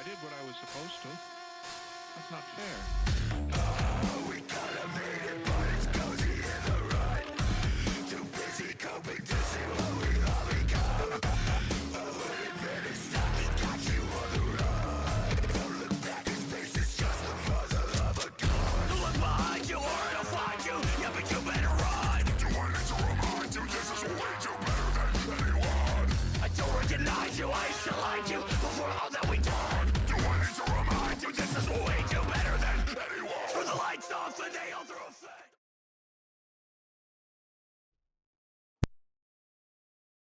did what I was supposed to. That's not fair.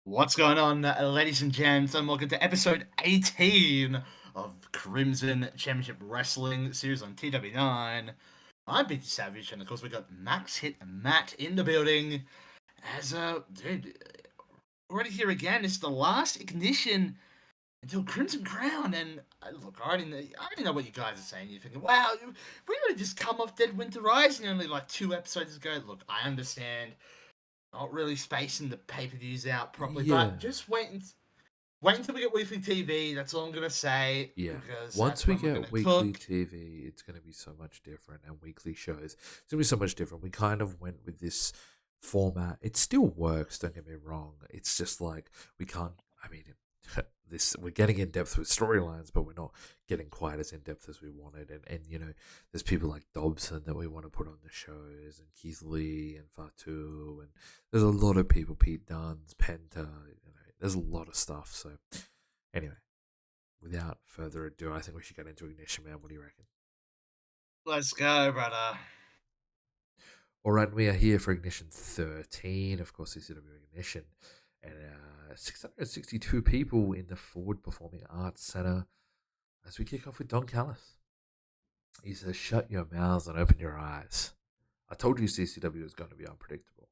What's going on, ladies and gents, and welcome to episode 18 of Crimson Championship Wrestling series on TEW IX. I'm BT Savage, and of course we got Max Hit and Matt in the building. Dude, already here again. It's the last ignition until Crimson Crown, and look, I already know what you guys are saying. You're thinking, wow, we really just come off Dead Winter Rising only like 2 episodes ago. Look, I understand. Not really spacing the pay-per-views out properly, but just wait until we get weekly TV. That's all I'm gonna say. Yeah. Because Once that's we when we're get gonna weekly cook. TV, it's going to be so much different, and weekly shows, it's going to be so much different. We kind of went with this format. It still works, don't get me wrong. It's just like we can't, I mean, we're getting in depth with storylines, but we're not getting quite as in depth as we wanted. And you know, there's people like Dobson that we want to put on the shows, and Keith Lee and Fatu, and there's a lot of people, Pete Dunne, Penta, you know, there's a lot of stuff. So anyway, without further ado, I think we should get into Ignition, man. What do you reckon? Let's go, brother. All right, we are here for Ignition 13, of course, CCW Ignition, and 662 people in the Ford Performing Arts Center as we kick off with Don Callis. He says, "Shut your mouths and open your eyes. I told you CCW was going to be unpredictable,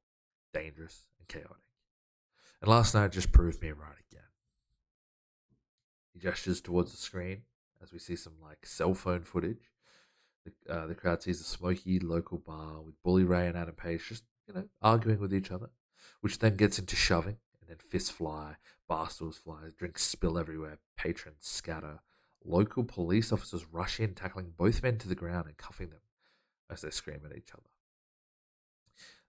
dangerous, and chaotic. And last night just proved me right again." He gestures towards the screen as we see some like cell phone footage. The crowd sees a smoky local bar with Bully Ray and Adam Page just, you know, arguing with each other, which then gets into shoving, and then fists fly, bar stools fly, drinks spill everywhere, patrons scatter. Local police officers rush in, tackling both men to the ground and cuffing them as they scream at each other.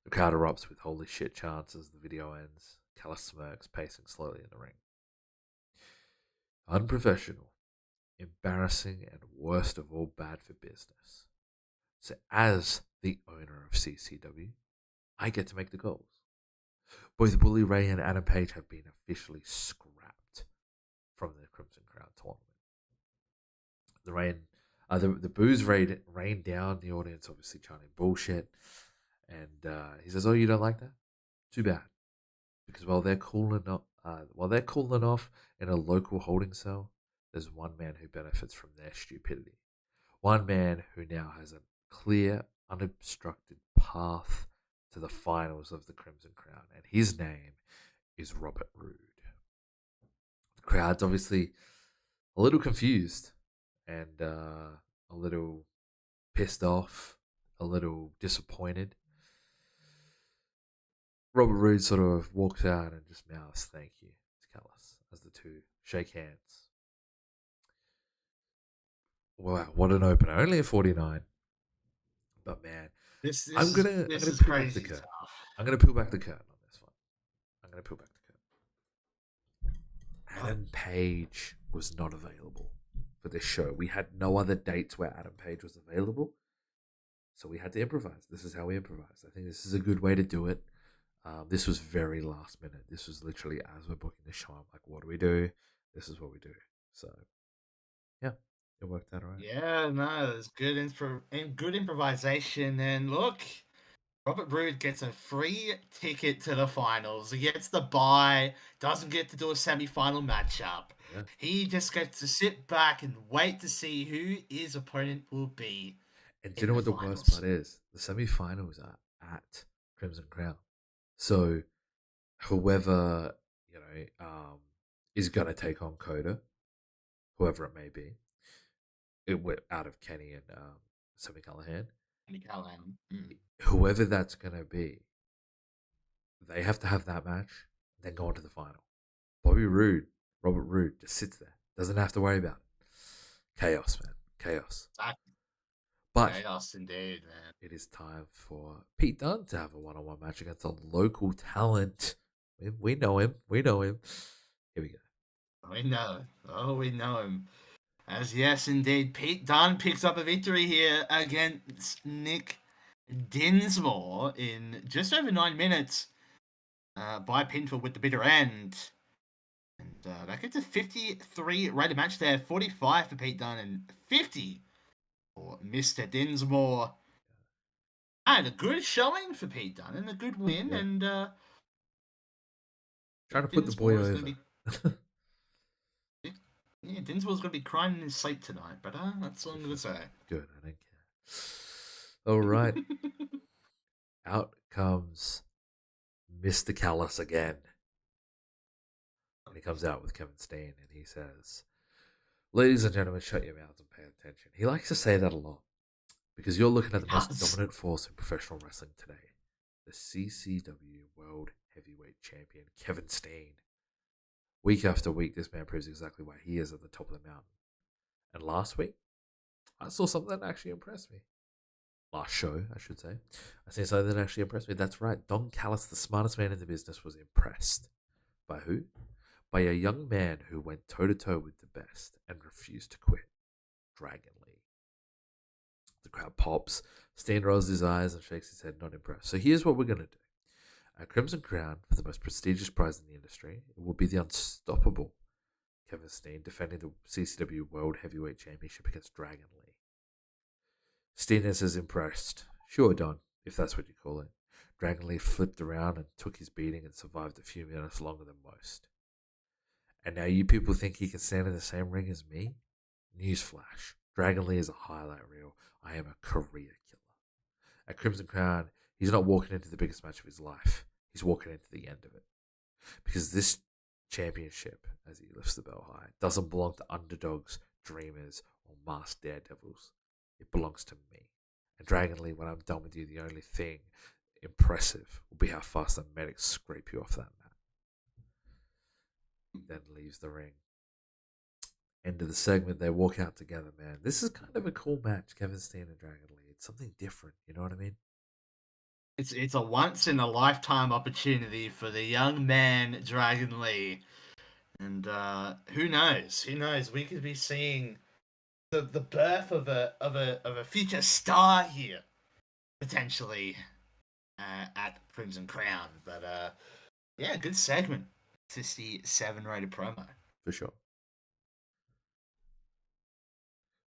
The crowd erupts with holy shit chants as the video ends. Callis smirks, pacing slowly in the ring. Unprofessional, embarrassing, and worst of all, bad for business. So as the owner of CCW, I get to make the goals. Both Bully Ray and Adam Page have been officially scrapped from the Crimson Crown tournament. The boos rained down, the audience obviously chanting bullshit, and he says, "Oh, you don't like that? Too bad, because while they're cooling off in a local holding cell, there's one man who benefits from their stupidity. One man who now has a clear, unobstructed path to the finals of the Crimson Crown, and his name is Robert Roode." The crowd's obviously a little confused and a little pissed off, a little disappointed. Robert Roode sort of walks out and just mouths "thank you" to Callis as the two shake hands. Wow, what an opener! Only a 49, but man, I'm gonna peel back the curtain. I'm gonna peel back the curtain on this one. I'm gonna peel back the curtain. Adam Page was not available for this show. We had no other dates where Adam Page was available, so we had to improvise. This is how we improvised. I think this is a good way to do it. This was very last minute. This was literally as we're booking the show. I'm like, what do we do? This is what we do. So, yeah, it worked out all right. Yeah, no, it's good good improvisation. And look, Robert Roode gets a free ticket to the finals. He gets the bye, doesn't get to do a semi-final matchup. Yeah. He just gets to sit back and wait to see who his opponent will be. And do you know what the worst part is? The semi-finals are at Crimson Crown. So whoever, you know, is going to take on Coda, whoever it may be, out of Kenny and Sammy Callahan, whoever that's going to be, they have to have that match, then go on to the final. Robert Roode just sits there, doesn't have to worry about it. Chaos, man. Chaos. Exactly. But Chaos indeed, man. it is time for Pete Dunne to have a one-on-one match against a local talent. We know him. We know him. Here we go. We know. Oh, we know him. As yes, indeed, Pete Dunne picks up a victory here against Nick Dinsmore in just over 9 minutes by pinfall with the bitter end. And that gets a 53 rated match there. 45 for Pete Dunne and 50 for Mr. Dinsmore. And a good showing for Pete Dunne and a good win. Yeah. And Trying to put the boy Dinsmore is over. going to be Dinsmore's going to be crying in his sleep tonight. But that's all I'm going to say. Good, I don't care. All right. Out comes Mr. Callis again. And he comes out with Kevin Steen and he says, "Ladies and gentlemen, shut your mouths and pay attention." He likes to say that a lot because you're looking at the most dominant force in professional wrestling today. The CCW World Heavyweight Champion, Kevin Steen. Week after week, this man proves exactly why he is at the top of the mountain. And last week, I saw something that actually impressed me. Last show, I should say. I see something that actually impressed me. That's right. Don Callis, the smartest man in the business, was impressed. By who? By a young man who went toe-to-toe with the best and refused to quit. Dragon Lee. The crowd pops. Steen rolls his eyes and shakes his head, not impressed. So here's what we're going to do. A Crimson Crown for the most prestigious prize in the industry. It will be the unstoppable Kevin Steen defending the CCW World Heavyweight Championship against Dragon Lee. Steen is impressed. Sure, Don, if that's what you call it. Dragon Lee flipped around and took his beating and survived a few minutes longer than most. And now you people think he can stand in the same ring as me? Newsflash. Dragon Lee is a highlight reel. I am a career killer. At Crimson Crown, he's not walking into the biggest match of his life. He's walking into the end of it. Because this championship, as he lifts the belt high, doesn't belong to underdogs, dreamers, or masked daredevils. It belongs to me. And Dragon Lee, when I'm done with you, the only thing impressive will be how fast the medics scrape you off that mat. He then leaves the ring. End of the segment, they walk out together, man. This is kind of a cool match, Kevin Steen and Dragon Lee. It's something different, you know what I mean? It's a once in a lifetime opportunity for the young man Dragon Lee. And who knows? Who knows? We could be seeing the birth of a future star here, potentially, at Crimson Crown. But yeah, good segment. 67 rated promo. For sure.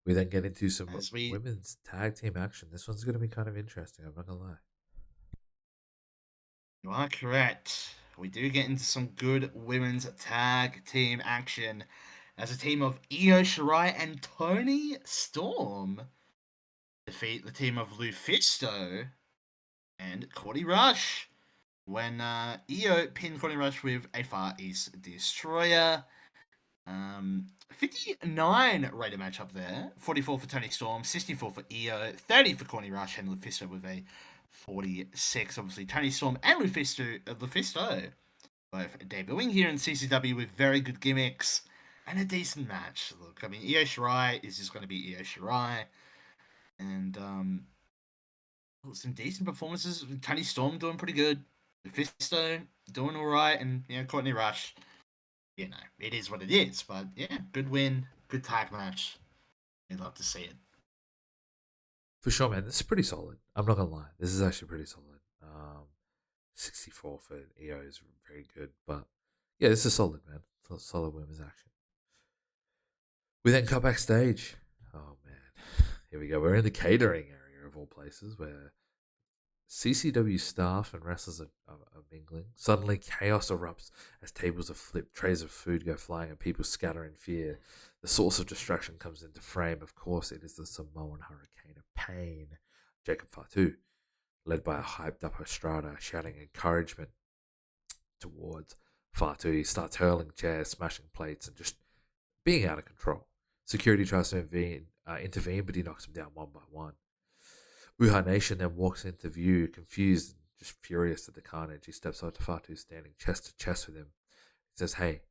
We then get into some women's tag team action. This one's going to be kind of interesting, I'm not going to lie. You are correct. We do get into some good women's tag team action as a team of Io Shirai and Toni Storm defeat the team of Lufisto and Courtney Rush when Io pinned Courtney Rush with a Far East Destroyer. 59 rated match up there. 44 for Toni Storm, 64 for Io, 30 for Courtney Rush, and Lufisto with a 46. Obviously, Toni Storm and Lufisto both debuting here in CCW with very good gimmicks and a decent match. Look, I mean, Io Shirai is just going to be Io Shirai. And some decent performances. Toni Storm doing pretty good. Lufisto doing all right. And, Courtney Rush, it is what it is. But, yeah, good win. Good tag match. I'd love to see it. For sure, man. This is pretty solid. I'm not going to lie. This is actually pretty solid. 64 for EO is very good. But, yeah, this is solid, man. Solid women's action. We then cut backstage. Oh, man. Here we go. We're in the catering area of all places where CCW staff and wrestlers are mingling. Suddenly, chaos erupts as tables are flipped, trays of food go flying, and people scatter in fear. The source of distraction comes into frame. Of course, it is the Samoan Hurricane of Pain, Jacob Fatu, led by a hyped-up Estrada, shouting encouragement towards Fatu. He starts hurling chairs, smashing plates, and just being out of control. Security tries to intervene, but he knocks him down one by one. Uha Nation then walks into view, confused and just furious at the carnage. He steps up to Fatu, standing chest to chest with him. He says, "Hey,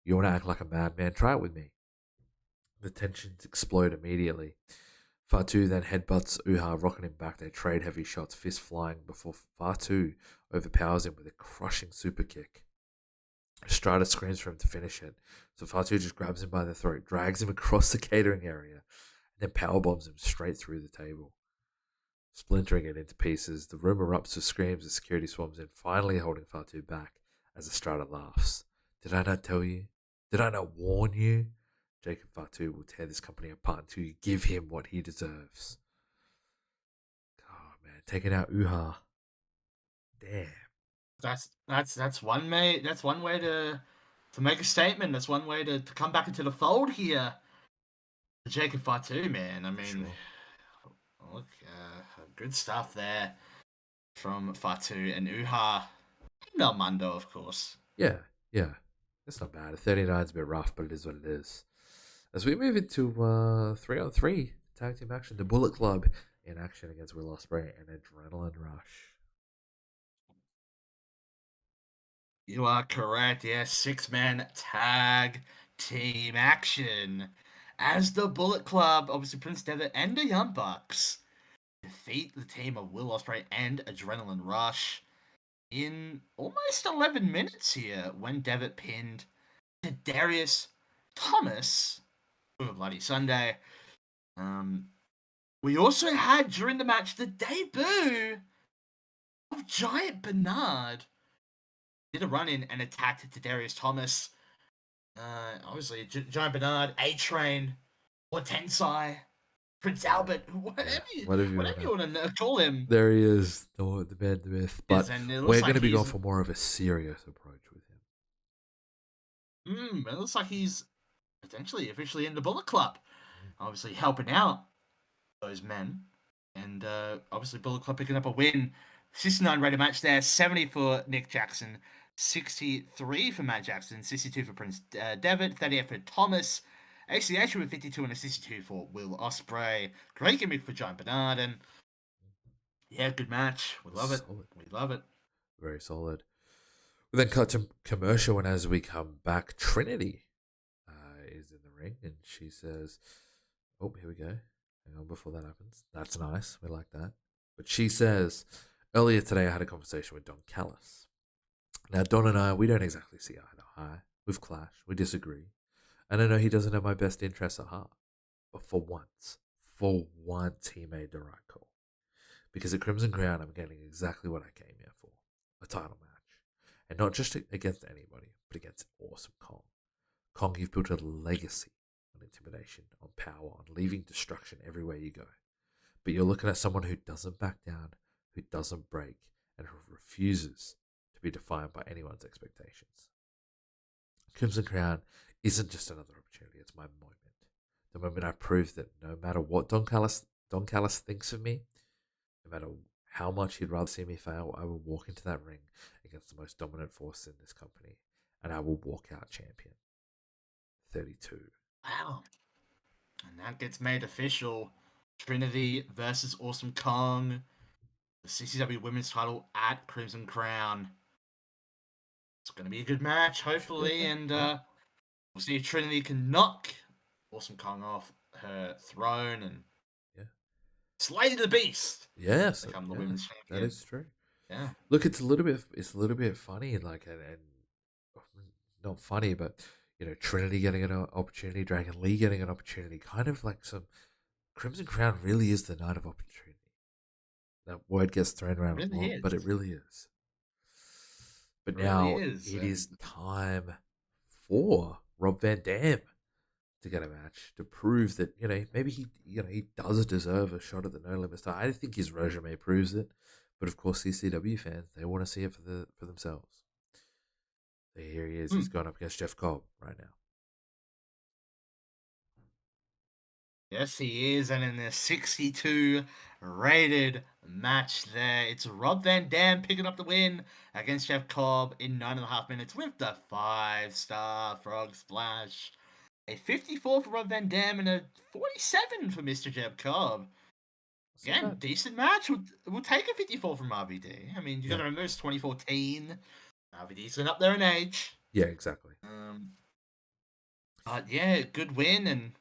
you want to act like a madman? Try it with me." The tensions explode immediately. Fatu then headbutts Uha, rocking him back. They trade heavy shots, fist flying, before Fatu overpowers him with a crushing super kick. Estrada screams for him to finish it, so Fatu just grabs him by the throat, drags him across the catering area, and then powerbombs him straight through the table, splintering it into pieces. The room erupts with screams as security swarms in, finally holding Fatu back as Estrada laughs. Did I not tell you? Did I not warn you? Jacob Fatu will tear this company apart until you give him what he deserves. Oh man, taking out Uha. Damn. That's one way. That's one way to make a statement. That's one way to come back into the fold here. Jacob Fatu, man. I mean, Sure. look, good stuff there from Fatu and Uha. Melmundo, of course. Yeah, yeah. That's not bad. 39 is a bit rough, but it is what it is. As we move into 3-on-3 tag team action, the Bullet Club in action against Will Ospreay and Adrenaline Rush. You are correct. Yes, 6-man tag team action. As the Bullet Club, obviously Prince Devitt and the Young Bucks defeat the team of Will Ospreay and Adrenaline Rush in almost 11 minutes here when Devitt pinned Darius Thomas with a Bloody Sunday. We also had during the match the debut of Giant Bernard. Did a run in and attacked Darius Thomas. Obviously, Giant Bernard, A Train, or Tensai, Prince Albert, whatever you want to call him. There he is, the man, the myth. But we're going to be going for more of a serious approach with him. It looks like he's potentially officially in the Bullet Club. Obviously, helping out those men. And obviously, Bullet Club picking up a win. 69 rated match there, 70 for Nick Jackson, 63 for Matt Jackson, 62 for Prince Devitt, 38 for Thomas, ACH with 52 and a 62 for Will Ospreay. Great gimmick for Giant Bernard, and yeah, good match. We love it. We love it. Very solid. We then cut to commercial, and as we come back, Trinity is in the ring, and she says, "Oh, here we go. Hang on, before that happens. That's nice. We like that." But she says, "Earlier today, I had a conversation with Don Callis. Now, Don and I, we don't exactly see eye to eye. We've clashed. We disagree. And I know he doesn't have my best interests at heart. But for once, he made the right call. Because at Crimson Crown, I'm getting exactly what I came here for. A title match. And not just against anybody, but against Awesome Kong. Kong, you've built a legacy on intimidation, on power, on leaving destruction everywhere you go. But you're looking at someone who doesn't back down, who doesn't break, and who refuses to be defined by anyone's expectations. Crimson Crown isn't just another opportunity, it's my moment. The moment I prove that no matter what Don Callis thinks of me, no matter how much he'd rather see me fail, I will walk into that ring against the most dominant force in this company, and I will walk out champion." 32. Wow. And that gets made official. Trinity versus Awesome Kong. The CCW Women's title at Crimson Crown. It's going to be a good match, hopefully. And we'll see if Trinity can knock Awesome Kong off her throne and slay the beast. Yes, Become the women's champion. That is true. Yeah. Look, it's a little bit funny, like, and not funny, but you know, Trinity getting an opportunity, Dragon Lee getting an opportunity, kind of like some Crimson Crown really is the night of opportunity. That word gets thrown around a lot, but it really is. But now it is time for Rob Van Dam to get a match to prove that, you know, maybe he does deserve a shot at the No Limits title. I think his resume proves it, but of course CCW fans, they want to see it for themselves. So here he is. He's gone up against Jeff Cobb right now. Yes, he is, and in the 62 rated match there, it's Rob Van Dam picking up the win against Jeff Cobb in 9.5 minutes with the 5-star frog splash. A 54 for Rob Van Dam and a 47 for Mr. Jeff Cobb. Again, decent match. We'll take a 54 from RVD. I mean, you got to remember it's 2014. RVD's been up there in age. Yeah, exactly. But yeah, good win, and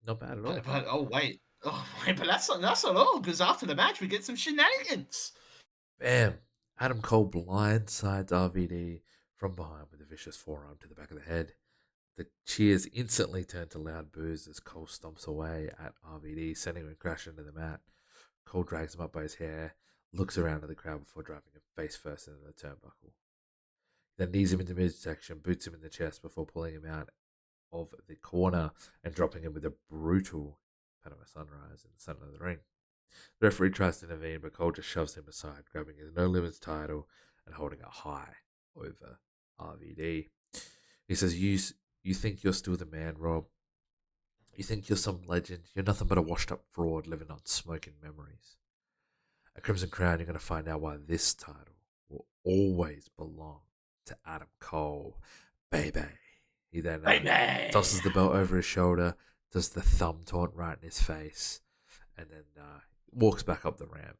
Not bad at all. But but that's not all, because after the match we get some shenanigans. Bam! Adam Cole blindsides RVD from behind with a vicious forearm to the back of the head. The cheers instantly turn to loud boos as Cole stomps away at RVD, sending him crashing into the mat. Cole drags him up by his hair, looks around at the crowd before driving him face first into the turnbuckle. Then knees him into midsection, boots him in the chest before pulling him out of the corner and dropping him with a brutal Panama Sunrise in the center of the ring. The referee tries to intervene, but Cole just shoves him aside, grabbing his No Limits title and holding it high over RVD. He says, You think you're still the man, Rob? You think you're some legend? You're nothing but a washed up fraud living on smoking memories. At Crimson Crown, you're going to find out why this title will always belong to Adam Cole. Baby. He then tosses the belt over his shoulder, does the thumb taunt right in his face, and then walks back up the ramp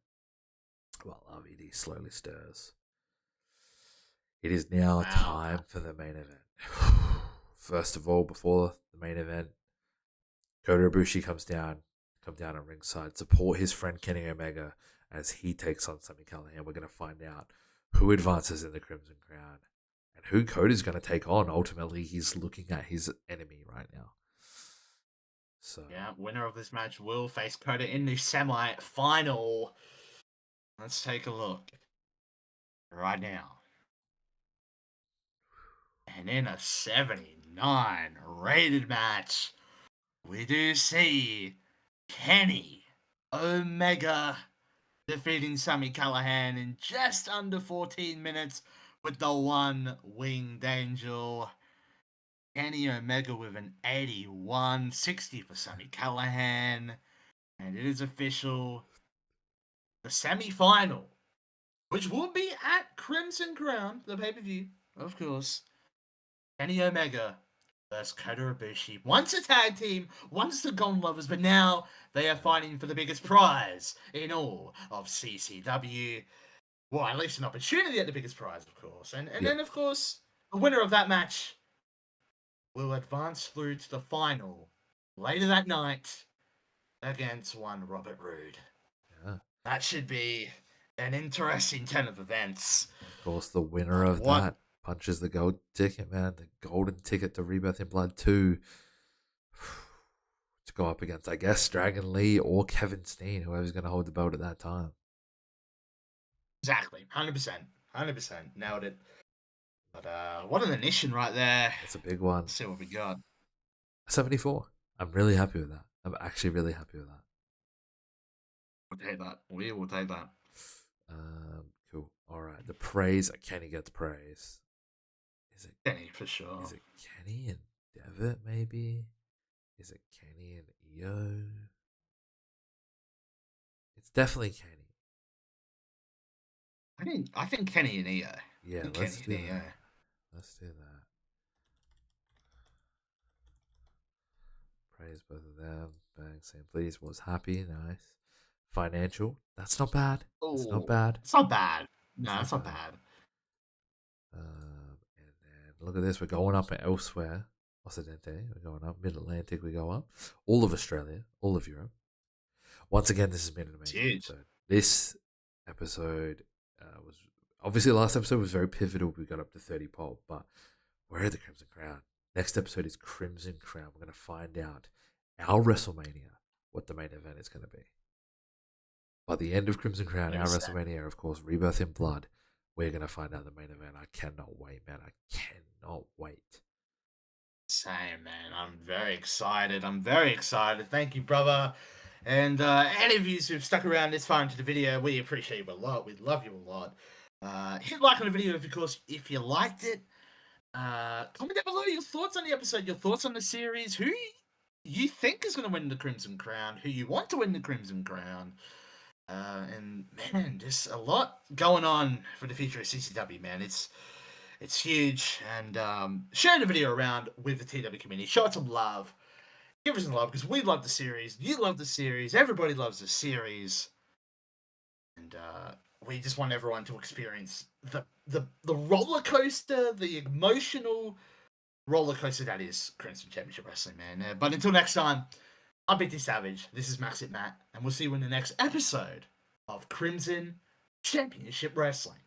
while RVD slowly stirs. It is now time for the main event. First of all, before the main event, Kota Ibushi come down at ringside, support his friend Kenny Omega as he takes on Sami Callihan. We're going to find out who advances in the Crimson Crown and who Kota's going to take on. Ultimately, he's looking at his enemy right now. So yeah, winner of this match will face Kota in the semi-final. Let's take a look right now. And in a 79 rated match, we do see Kenny Omega defeating Sami Callihan in just under 14 minutes with the one-winged angel. Kenny Omega with an 81-60 for Sami Callihan. And it is official. The semi-final, which will be at Crimson Crown, the pay-per-view, of course. Kenny Omega versus Kota Ibushi. Once a tag team, once the Golden Lovers, but now they are fighting for the biggest prize in all of CCW. Well, at least an opportunity at the biggest prize, of course. And then, of course, the winner of that match will advance through to the final later that night against one Robert Roode. Yeah. That should be an interesting 10 of events. Of course, the winner of that punches the gold ticket, man. The golden ticket to Rebirth in Blood 2. To go up against, I guess, Dragon Lee or Kevin Steen, whoever's going to hold the belt at that time. Exactly. 100%. 100%. Nailed it. But what an addition right there. That's a big one. Let's see what we got. 74. I'm really happy with that. I'm actually really happy with that. We'll take that. We will take that. Cool. All right. The praise. Kenny gets praise. Is it Kenny for sure? Is it Kenny and Devitt maybe? Is it Kenny and EO? It's definitely Kenny. I think Kenny and EO. Yeah, let's do that. Let's do that. Praise both of them. Bang, saying please. Was happy. Nice. Financial. That's not bad. It's not bad. It's not bad. No, it's not bad. And then look at this. We're going up elsewhere. Occidente. We're going up. Mid-Atlantic. We go up. All of Australia. All of Europe. Once again, this has been an amazing episode. This episode was obviously the last episode was very pivotal. We got up to 30 pole, but we're at the Crimson Crown. Next episode is Crimson Crown. We're going to find out our WrestleMania, what the main event is going to be. By the end of Crimson Crown, our WrestleMania, of course, Rebirth in Blood, we're going to find out the main event. I cannot wait, man. I cannot wait. Same, man. I'm very excited. Thank you, brother. And any of you who've stuck around this far into the video, we appreciate you a lot. We love you a lot. Hit like on the video, of course, if you liked it. Comment down below your thoughts on the episode, your thoughts on the series, who you think is going to win the Crimson Crown, who you want to win the Crimson Crown. And man, just a lot going on for the future of CCW, man. It's huge. And share the video around with the TW community. Show it some love. Give us some love, because we love the series. You love the series. Everybody loves the series. And we just want everyone to experience the roller coaster, the emotional roller coaster that is Crimson Championship Wrestling, man. But until next time, I'm BT Savage. This is Max It Matt, and we'll see you in the next episode of Crimson Championship Wrestling.